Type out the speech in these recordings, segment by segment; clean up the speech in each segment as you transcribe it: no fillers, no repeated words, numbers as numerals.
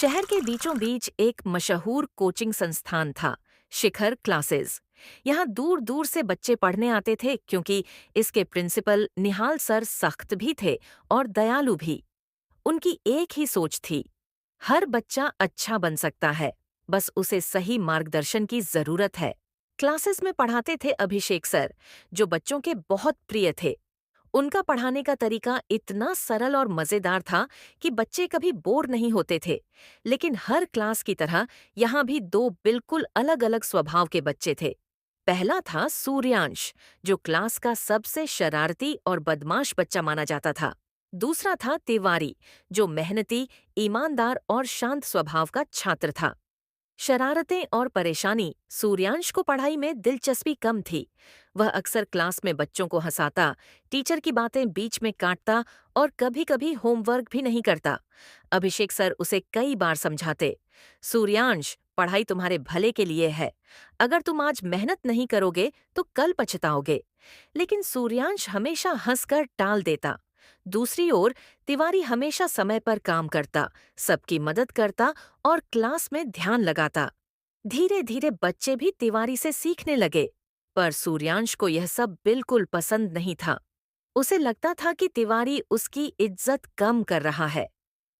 शहर के बीचों बीच एक मशहूर कोचिंग संस्थान था, शिखर क्लासेस। यहाँ दूर दूर से बच्चे पढ़ने आते थे क्योंकि इसके प्रिंसिपल निहाल सर सख्त भी थे और दयालु भी। उनकी एक ही सोच थी, हर बच्चा अच्छा बन सकता है, बस उसे सही मार्गदर्शन की जरूरत है। क्लासेस में पढ़ाते थे अभिषेक सर, जो बच्चों के बहुत प्रिय थे। उनका पढ़ाने का तरीका इतना सरल और मजेदार था कि बच्चे कभी बोर नहीं होते थे। लेकिन हर क्लास की तरह यहाँ भी दो बिल्कुल अलग-अलग स्वभाव के बच्चे थे। पहला था सूर्यांश, जो क्लास का सबसे शरारती और बदमाश बच्चा माना जाता था। दूसरा था तिवारी, जो मेहनती, ईमानदार और शांत स्वभाव का छात्र था। शरारतें और परेशानी, सूर्यांश को पढ़ाई में दिलचस्पी कम थी। वह अक्सर क्लास में बच्चों को हंसाता, टीचर की बातें बीच में काटता और कभी-कभी होमवर्क भी नहीं करता। अभिषेक सर उसे कई बार समझाते, सूर्यांश, पढ़ाई तुम्हारे भले के लिए है। अगर तुम आज मेहनत नहीं करोगे तो कल पछताओगे। लेकिन सूर्यांश हमेशा हंसकर टाल देता। दूसरी ओर तिवारी हमेशा समय पर काम करता, सबकी मदद करता और क्लास में ध्यान लगाता। धीरे धीरे बच्चे भी तिवारी से सीखने लगे, पर सूर्यांश को यह सब बिल्कुल पसंद नहीं था। उसे लगता था कि तिवारी उसकी इज्जत कम कर रहा है।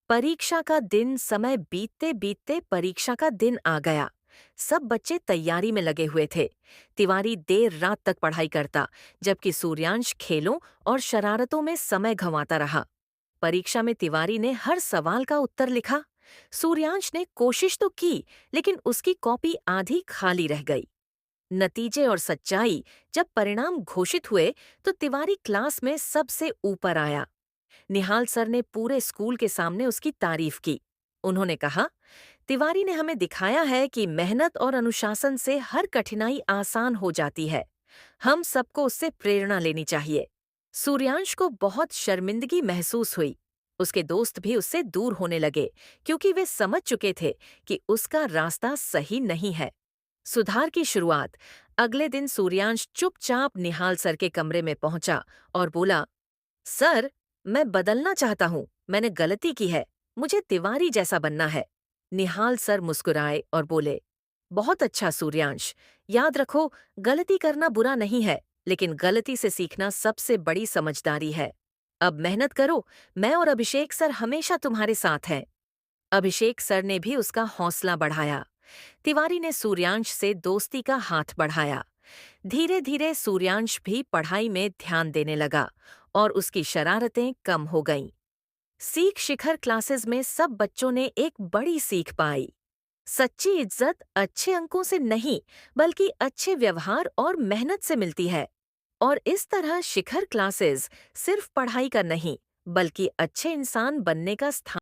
परीक्षा का दिन, समय बीतते बीतते परीक्षा का दिन आ गया। सब बच्चे तैयारी में लगे हुए थे। तिवारी देर रात तक पढ़ाई करता, जबकि सूर्यांश खेलों और शरारतों में समय गंवाता रहा। परीक्षा में तिवारी ने हर सवाल का उत्तर लिखा। सूर्यांश ने कोशिश तो की, लेकिन उसकी कॉपी आधी खाली रह गई। नतीजे और सच्चाई जब परिणाम घोषित हुए तो तिवारी क्लास में सबसे ऊपर आया। निहाल सर ने पूरे स्कूल के सामने उसकी तारीफ की। उन्होंने कहा, तिवारी ने हमें दिखाया है कि मेहनत और अनुशासन से हर कठिनाई आसान हो जाती है। हम सबको उससे प्रेरणा लेनी चाहिए। सूर्यांश को बहुत शर्मिंदगी महसूस हुई। उसके दोस्त भी उससे दूर होने लगे, क्योंकि वे समझ चुके थे कि उसका रास्ता सही नहीं है। सुधार की शुरुआत। अगले दिन सूर्यांश चुपचाप निहाल सर के कमरे में पहुंचा और बोला, सर, मैं बदलना चाहता हूँ। मैंने गलती की है। मुझे तिवारी जैसा बनना है। निहाल सर मुस्कुराए और बोले, बहुत अच्छा सूर्यांश। याद रखो, गलती करना बुरा नहीं है, लेकिन गलती से सीखना सबसे बड़ी समझदारी है। अब मेहनत करो, मैं और अभिषेक सर हमेशा तुम्हारे साथ हैं। अभिषेक सर ने भी उसका हौसला बढ़ाया। तिवारी ने सूर्यांश से दोस्ती का हाथ बढ़ाया। धीरे धीरे सूर्यांश भी पढ़ाई में ध्यान देने लगा और उसकी शरारतें कम हो गईं। सीख शिखर क्लासेस में सब बच्चों ने एक बड़ी सीख पाई। सच्ची इज्जत अच्छे अंकों से नहीं, बल्कि अच्छे व्यवहार और मेहनत से मिलती है। और इस तरह शिखर क्लासेस सिर्फ पढ़ाई का नहीं, बल्कि अच्छे इंसान बनने का स्थान